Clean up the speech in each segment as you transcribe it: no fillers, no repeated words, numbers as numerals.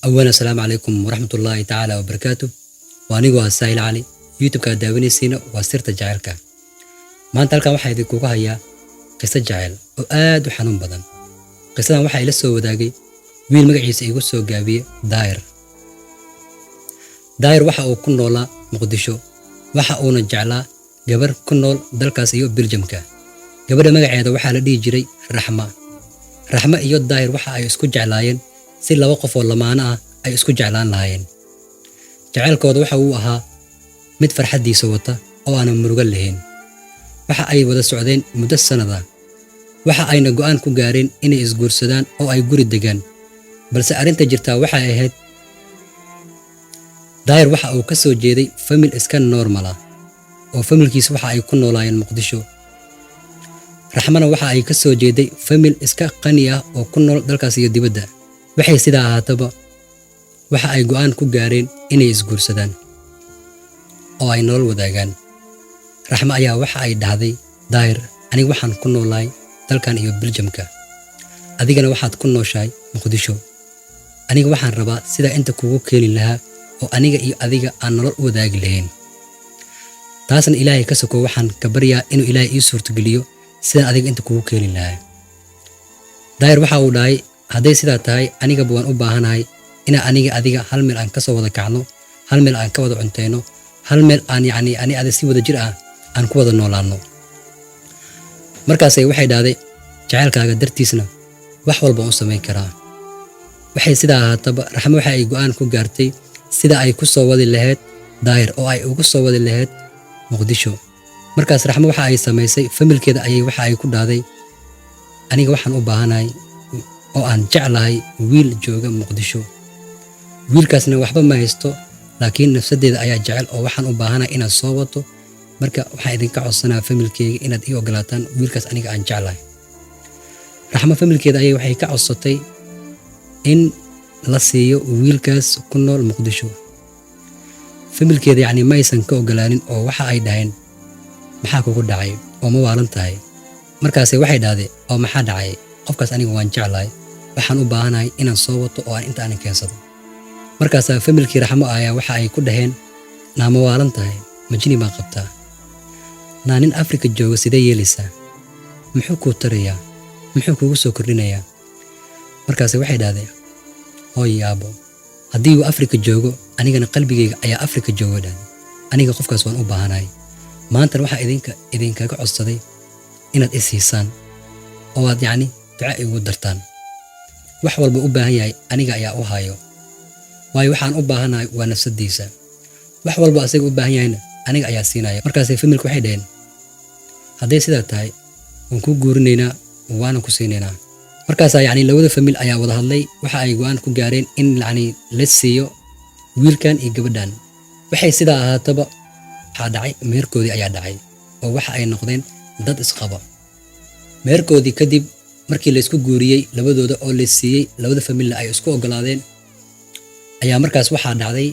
أولا السلام عليكم ورحمة الله تعالى وبركاته. وأنيقو سايل علي يوتيوب دaawanaysiina waa sirta jacaylka. maanta halkan waxaa idinkugu hayaa qiso jacayl oo aad u xanuun badan. qisadan waxaa ila soo wadaagay wiil magaciisa igu soo gaabiye Daayir. Daayir waxa uu ku noolaa Muqdisho, waxa uuna jeclaa gabar ku nool dalkaas iyo Belgiumka. gabadha magaceeda waxaa la dhihi jiray Raxma. Raxma iyo Daayir waxa ay isku jeclaayeen si laba qof oo lamaana ah ay isku jeclaan lahaayeen. jacaylkooda waxa uu ahaa mid farxadiisa wata oo aan murugo lahayn. waxa ay wada socdeen muddo sanad ah. waxa ayna go'aan ku gaareen inay isguursadaan oo ay guri degaan. balse arrinta jirta waxa ay ahayd Daayir waxa uu ka soo jeeday family iska normal ah oo familkiisa waxa ay ku noolaayeen Muqdisho. Raxmana waxa ay ka soo jeeday family iska qani ah oo ku nool dalkaas iyo dibadda. waxay sidaa ahaataba waxa ay go'aan ku gaareen inay isguursadaan oo ay nolol wadaagaan. Raxma ayaa waxa ay dhahday Daayir, aniga waxaan ku noolahay dalkan iyo Belgiumka, adigana waxaad ku nooshahay Muqdisho. aniga waxaan rabaa sida inta kugu keeni lahaa oo aniga iyo adiga aan nolol wadaagi lahayn. taasna Ilaahay ka soko waxaan ka baryaa inuu Ilaahay ii suurtageliyo sida adiga inta kugu keeni lahaa. Daayir waxa uu dhahay hadday sidaa tahay aniga waan u baahanahay ina aniga adiga hal meel aan ka soo wada kacno, hal meel aan ka wada cunteeno, hal meel aan ani si wada jir ah aan ku wada noolaano. markaas waxay dhahday jacaylkaaga dartiisna wax walba u sameyn karaa. waxay sidaa ahaataba Raxma waxa ay go'aan ku gaartay sida ay ku soo wadi lahayd Daayir oo ay ugu soo wadi lahayd Muqdisho. markaas Raxma waxa ay samaysay familkeeda ayay waxa ay ku dhahday aniga waxaan u baahanahay oo aan jeclahay wiil jooga Muqdisho. wiilkaasna waxba ma haysto, laakiin nafsadeeda ayaa jecel oo waxaan u baahanahay inaad soo wato. marka waxaan idinka codsanaa familkeyga inaad ii ogolaataan wiilkaas aniga aan jeclahay. Raxma familkeeda ayay waxay ka codsatay in la siiyo wiilkaas ku nool Muqdisho. familkeeda ma aysan ka ogolaanin oo waxa ay dhaheen maxaa kugu dhacay oo ma waalan tahay. markaas waxay dhahday oo maxaa dhacay, qofkaas aniga waan jeclahay, waxaan u baahanahay inaan soo wato oo aan inta aan keensado. markaas familkii Raxmo ayaa waxa ay ku dhaheen naama waalan tahay, majini baa qabtaa, nin Afrika jooga sidee yeelaysaa, muxuu kuu tarayaa, muxuu kugu soo kordhinayaa. markaas waxay dhahday hooy aabo, haddii uu Afrika joogo anigana qalbigeyga ayaa Afrika jooga dhahday. aniga qofkaas waan u baahanahay. maanta waxa idinkaga codsaday inaad i siisaan oo aad duca igu dartaan. wax walba u baahan yahay aniga ayaa u hayo, waayo waxaan u baahanahay waa nafsadiisa. wax walba asaga u baahan yahayna aniga ayaa siinaya. markaas familku waxay dhaheen hadday sidaa tahay waan ku guurinaynaa waana ku siinaynaa. markaas labada famil ayaa wada hadlay. waxa ay go'aan ku gaareen in la siiyo wiilkan iyo gabadhan. waxay sidaa ahaataba waxaa dhacay meherkoodii ayaa dhacay oo waxa ay noqdeen dad isqaba. meherkoodii kadib markii la isku guuriyey labadooda oo la siiyey labada familna ay isku ogolaadeen ayaa markaas waxaa dhacday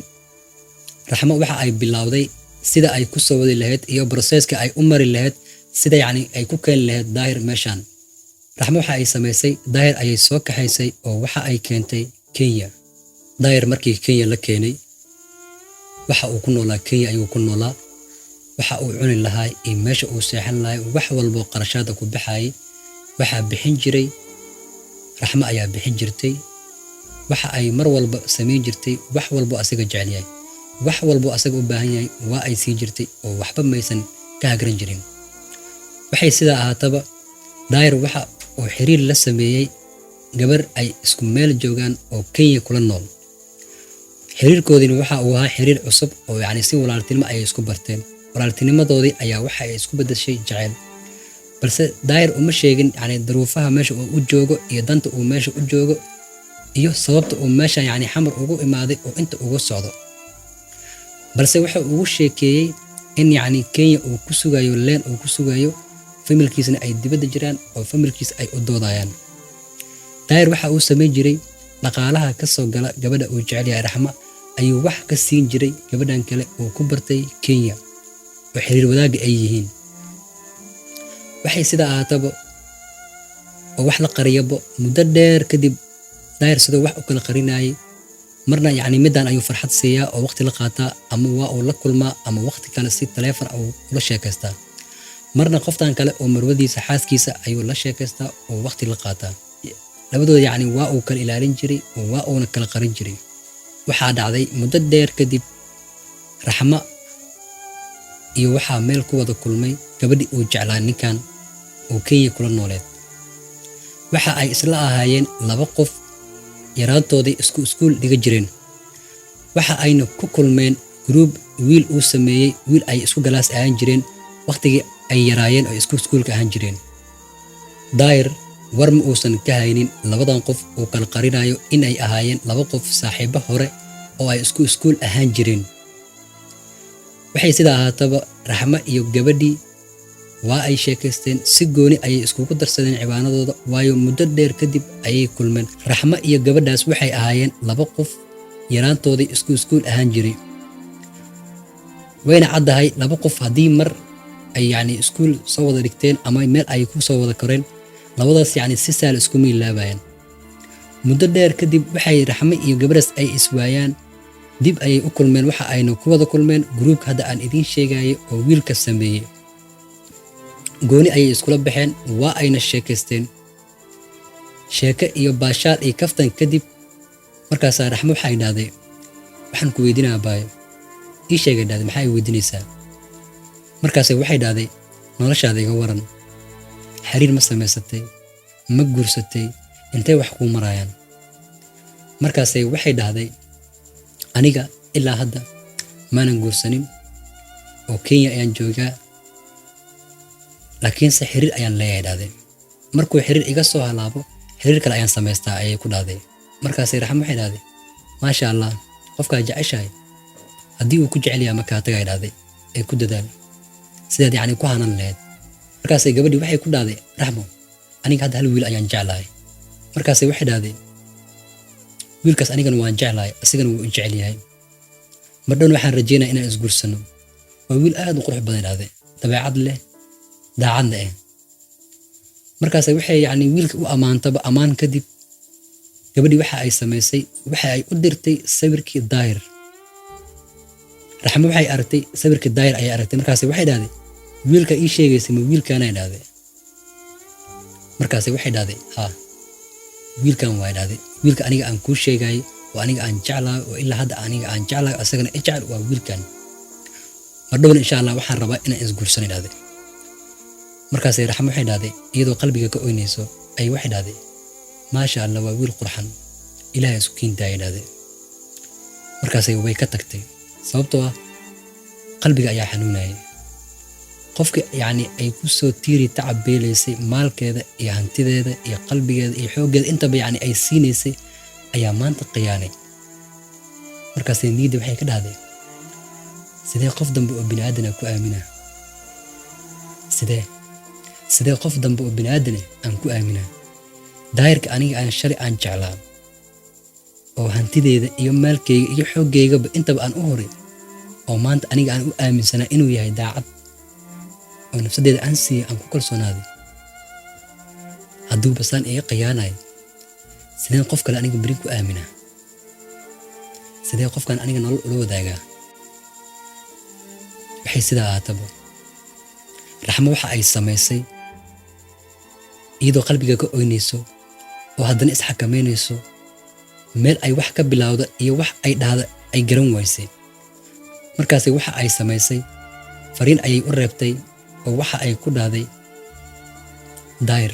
Raxmo waxa ay bilowday sida ay ku soo wadi lahayd iyo processka ay u mari lahayd sida ay ku keeni lahayd Daayir meeshan. Raxmo waxa ay samaysay Daayir ayay soo kaxaysay oo waxa ay keentay Kenya. Daayir markii Kenya la keenay waxa uu ku noolaa Kenya ayuu ku noolaa. waxa uu cuni lahaa iyo meesha uu seexan lahaa wax walba qarashaada ku baxay waxa bixin jiray Raxmo ayaa bixin jirtay. waxa ay mar walba sameyn jirtay wax walba asaga jecel yahay, wax walba asaga u baahan yahay waa ay sii jirtay oo waxba maysan ka hagran jirin. waxay sidaa ahaataba Daayir waxa uu xiriir la sameeyay gabar ay isku meel joogaan oo Kenya kula nool. xiriirkoodina waxa uu ahaa xiriir cusub oo si walaaltinimo ay isku barteen. walaaltinimadoodii ayaa waxa ay isku bedeshay jacayl. balse Daayir uma sheegin duruufaha meesha uu u joogo iyo danta uu meesha u joogo iyo sababta uu meesha xamar ugu imaaday oo inta ugu socdo. balse waxa uu sheekeeyay in Kenya uu ku sugayo leen uu ku sugayo familkiisna ay dibadda jiraan oo familkiisa ay u doodayaan. Daayir waxa uu sameyn jiray dhaqaalaha ka soo gala gabadha uu jecel yahay Raxma ayuu wax ka siin jiray gabadhan kale oo ku bartay Kenya oo xiriir wadaag ay yihiin. waxay sidaa ahaataba oo wax la qariyabo muddo dheer kadib Daayir sidoo wax u kala qarinayay marna yacni midaan ayuu farxad siiyaa oo waqti la qaataa ama waa uu la kulmaa ama waqti kale si taleefon ula sheekaystaa. marna qoftan kale oo marwadiisa xaaskiisa ayuu la sheekaystaa oo waqti la qaataa. labadooda yacni waa uu kala ilaalin jiray oo waa uuna kala qarin jiray. waxaa dhacday muddo dheer kadib Raxma iyo waxaa meel ku wada kulmay gabadhii uu jeclaa ninkan oo Kenya kula nooleed. waxa ay isla ahaayeen laba qof yaraantoodii iskuul dhiga jireen. waxa ayna ku kulmeen group wiil uu sameeyay, wiil ay isku galaas ahaan jireen waqtigii ay yaraayeen oo iskuulka ahaan jireen. Dair war ma uusan ka haynin labadan qof oo kala qarinayo in ay ahaayeen laba qof saaxiibo hore oo ay iskuul ahaan jireen. waxay sida ahaataba Raxma iyo gabadhii waa ay sheekaysteen, si gooni ayay iskugu darsadeen cibaanadooda, waayo muddo dheer kadib ayay kulmeen. Raxma iyo gabadhaas waxay ahaayeen laba qof yaraantoodii iskuul ahaan jiray. wayna caddahay laba qof haddii mar ay yacni iskuul soo wada dhigteen ama meel ay ku soo wada koreen, labadaas yacni si sahal isku miilaabayaan. muddo dheer kadib waxay Raxma iyo gabadhaas ay iswaayaan, dib ayay u kulmeen. waxa ayna ku wada kulmeen gruubka hadda aan idiin sheegayay oo wiilka sameeyey. gooni ayay iskula baxeen, waa ayna sheekaysteen. sheeko iyo baashaal iyo kaftan kadib markaasaa Raxma waxay dhahday, waxaan ku weydiinaa baayo, ii sheegay dhahday, maxaa i weydiinaysaa? markaasay waxay dhahday, noloshaada iga waran, xiriir ma samaysatay, ma guursatay, intee wax kuu marayaan? markaasay waxay dhahday, aniga ilaa hadda maanan guursanin oo Kenya ayaan joogaa, laakiinse xiriir ayaan leeyahay dhahday. markuu xiriir iga soo halaabo xiriir kale ayaan samaystaa ayay ku dhahday. markaasay Raxma waxay dhahday, maasha Allah, qofkaa jeceshahay haddii uu ku jecel yahay markaa tagay dhahday, ee ku dadaal sidaad yacni ku hanan lahayd. markaasay gabadhii waxay ku dhahday, Raxmo, aniga hadda hal wiil ayaan jeclahay. markaasay waxay dhahday, wiilkaas anigana waan jeclahay, asigana wuu i jecel yahay. mardhown waxaan rajaynayaa inaan isguursano. waa wiil aad u qurux badan dhahday, dabeecad leh, daacadna ah. markaasay waxay yacni wiilka u ammaantaba ammaan kadib gabadhii waxa ay samaysay, waxa ay u dirtay sawirkii Dair. Raxma waxay aragtay sawirkii Dair ayay aragtay. markaasay waxay dhahday, wiilka ii sheegaysay ma wiilkaanay dhahday? markaasay waxay dhahday, haa, wiilkan waa dhahday, wiilka aniga aan kuu sheegay oo aniga aan jeclahay oo ilaa hadda aniga aan jeclahay asagana jecel waa wiilkan. mardhown insha Allah waxaan rabaa inaan isguursano dhahday. markaasay Raxma waxay dhahday iyadoo qalbiga ka oynayso ay waxay dhahday, maasha Allah, waa wiil qurxan, ilaahay isku kiintaay dhahday. markaasay way ka tagtay, sababtoo ah qalbiga ayaa xanuunayay. qofka yacni ay ku soo tiiri tacab beelaysay, maalkeeda iyo hantideeda iyo qalbigeeda iyo xooggeeda intaba yacni ay siinaysay ayaa maanta khiyaanay. markaasay niyadda waxay ka dhahday, sidee qof dambe oo bini'aadan ku aaminaa? sidee qof dambe oo bini'aadan aan ku aaminaa? Dairka aniga aan shalay aan jeclaa oo hantideeda iyo maalkeyga iyo xooggeygaba intaba aan u horay, oo maanta aniga aan u aaminsanaa inuu yahay daacad oo nafsadeeda aan siiyay, aan ku kalsoonaaday. hadduuba saan iga khiyaanayo, sideen qof kale aniga beri ku aaminaa? sidee qofkan aniga nolol ula wadaagaa? waxay sidaa ahaataba Raxma waxa ay samaysay, iyadoo qalbiga ka oynayso oo haddana isxakameynayso, meel ay wax ka bilowda iyo wax ay dhahda ay garan waysay. markaasay waxa ay samaysay, fariin ayay u reebtay oo waxa ay ku dhahday, Dair,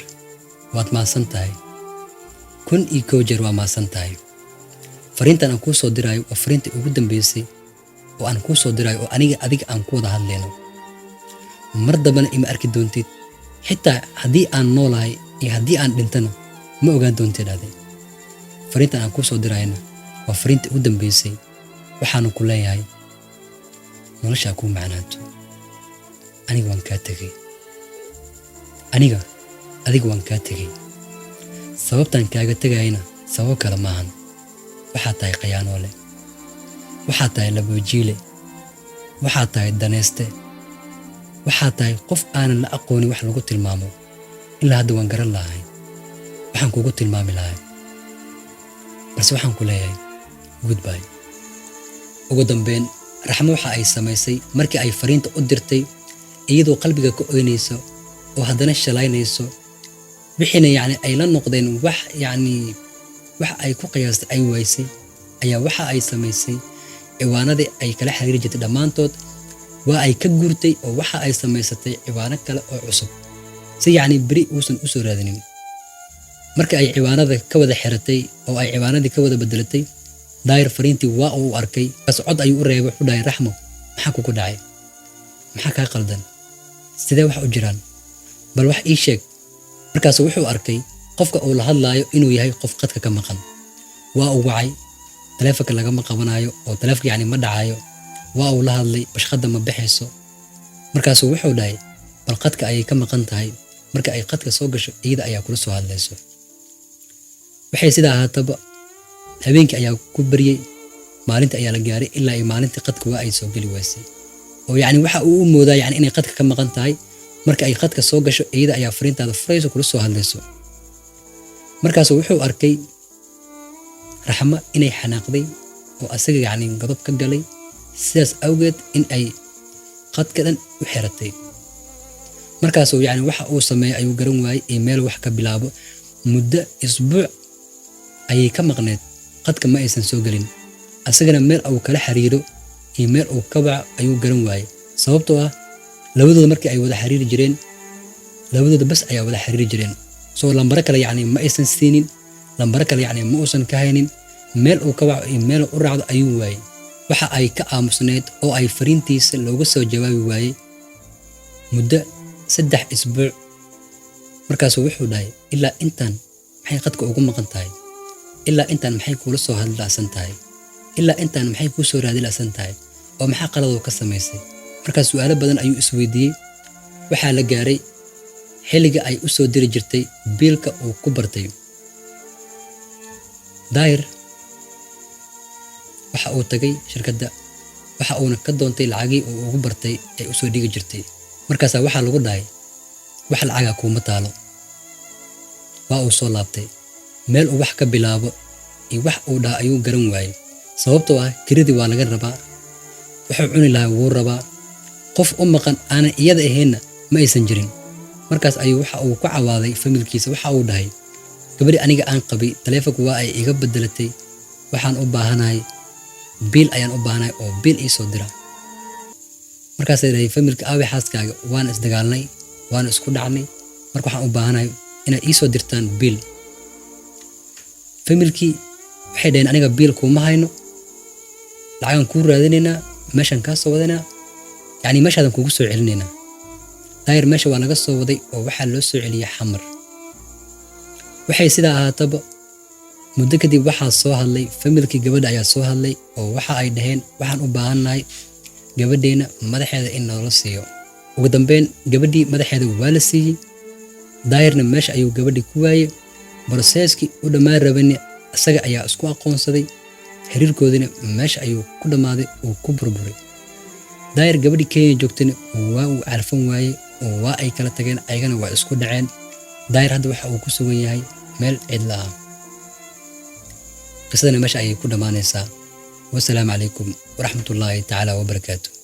waad maasan tahay, 1,000 jeer waa maasan tahay. fariintan aan kuu soo diraayo waa fariintii ugu dambeysay oo aan kuu soo diraayo oo adiga aan ku wada hadlayno. mar dambana ima arki doontid, xitaa haddii aan noolahay iyo haddii aan dhintana ma ogaan doontid dhahday. fariintan aan kuu soo diraayana waa fariintii ugu dambeysay, waxaanu ku leeyahay noloshaa kuu macnaato. aniga waan kaa tegey, adiga waan kaa tegey. sababtaan kaaga tegayna sabab kale maahan, waxaa tahay khiyaanoole, waxaa tahay labojiile, waxaa tahay danayste, waxaa tahay qof aanan la aqoonin wax lagu tilmaamo. ilaa hadda waan garan lahay waxaan kugu tilmaami lahay, balse waxaan ku leeyahay goodbye. Ugu dambeyn Raxmo waxa ay samaysay markii ay fariinta u dirtay iyadoo qalbiga ka oynayso oo haddana shalaynayso wixina ay la noqdeen wax ay ku qiyaastay ay waysay ayaa waxa ay samaysay ciwaanadii ay kala xiriiri jirtay dhammaantood waa ay ka guurtay oo waxa ay samaysatay ciwaano kale oo cusub si beri uusan u soo raadinin. marka ay ciwaanada ka wada xiratay oo ay ciwaanadii ka wada bedelatay daayir fariintii waa uu arkay kaas cod ayuu u reebay wuxuu dhahay Raxmo maxaa kugu dhacay maxaa ka qaldan sidee wax u jiraan bal wax ii sheeg. markaas wuxuu arkay qofka uu la hadlaayo inuu yahay qof qadka ka maqan. waa uu wacay taleefanka lagama qabanayo oo taleefanka ma dhacayo. waa uu la hadlay bashqada ma bixayso. markaas wuxuu dhahay bal qadka ayay ka maqan tahay marka ay qadka soo gasho iyada ayaa kula soo hadlayso. waxay sidaa ahaataba habeenkii ayaa ku bariyay maalinta ayaa la gaaray ilaa ay maalintii qadka waa ay soo geli waysay oo waxa uu u moodaa inay qadka ka maqan tahay marka ay qadka soo gasho iyada ayaa fariintaada furayso kula soo hadlayso. markaas wuxuu arkay Raxmo inay xanaaqday oo asaga godob ka galay sidaas awgeed in ay qadka dhan u xiratay. markaas waxa uu sameeyay ayuu garan waayay email wax ka bilaabo muddo isbuuc ayay ka maqneed qadka ma aysan soo galin asagana meel uu kala xiriiro email uu ka wac ayuu garan waayay sababtoo ah labadooda markii ay wada xiriiri jireen labadooda bas ayaa wada xiriiri jireen soo lambar kale ma aysan siinin lambar kale ma uusan ka haynin meel uu ka wac email u raacdo ayuu waayay. waxa ay ka aamusneed oo ay fariintiisa looga soo jawaabi waayay muddo 3 isbuuc. markaas wuxuu dhahay ilaa intaan maxay qadka ugu maqan tahay ilaa intaan maxay kula soo hadlaasan tahay ilaa intaan maxay ku soo raadilaasan tahay oo maxaa qaladoo ka samaysay. markaas su'aalo badan ayuu isweydiiyay. waxaa la gaaray xilliga ay u soo diri jirtay biilka uu ku bartay. daayir waxa uu tagay shirkadda waxa uuna ka doontay lacagii uu ugu bartay ee u soo dhigi jirtay. markaas waxa lagu dhahay wax lacaga kuma taalo. waa uu soo laabtay meel uu wax ka bilaabo iyo wax uu dhaha ayuu garan waayay sababtoo ah kiradii waa laga rabaa wuxuu cuni lahaa wuu rabaa qof u maqan aanan iyada ahaynna ma aysan jirin. markaas ayuu waxa uu ku cawaaday familkiisa waxa uu dhahay gabadhi aniga aan qabay taleefanku waa ay iga bedelatay waxaan u baahanahay biil ayaan u baahanahay oo biil ii soo dira. markaas ay dhahay familka aawi xaaskaaga waan isdagaalnay waan isku dhacnay marka waxaan u baahanahay inay ii soo dirtaan biil. familkii waxay dhaheen aniga biil kuma hayno lacagan kuu raadinaynaa meeshan kaa soo wadanaa meeshaadan kugu soo celinaynaa. daayir meesha waa laga soo waday oo waxaa loo soo celiyay xamar. waxay sidaa ahaataba muddo kadib waxaa soo hadlay familkii gabadha ayaa soo hadlay oo waxa ay dhaheen waxaan u baahannahay gabadheena madaxeeda in noola siiyo. ugu dambeyn gabadhii madaxeeda waa la siiyey. daayirna meesha ayuu gabadhii ku waayey broseeskii u dhammaan rabani isaga ayaa isku aqoonsaday xiriirkoodina meesha ayuu ku dhammaaday oo ku burburay. daayir gabadhii Kenya joogtana waa uu carfan waayey oo waa ay kala tageen ayagana waa isku dhaceen. daayir hadda waxa uu ku sugan yahay meel cidla ah. qisadana meesha ayay ku dhammaanaysaa. wassalaamu calaykum waraxmatullaahi tacaala wabarakaatuh.